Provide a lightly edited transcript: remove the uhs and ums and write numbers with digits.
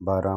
12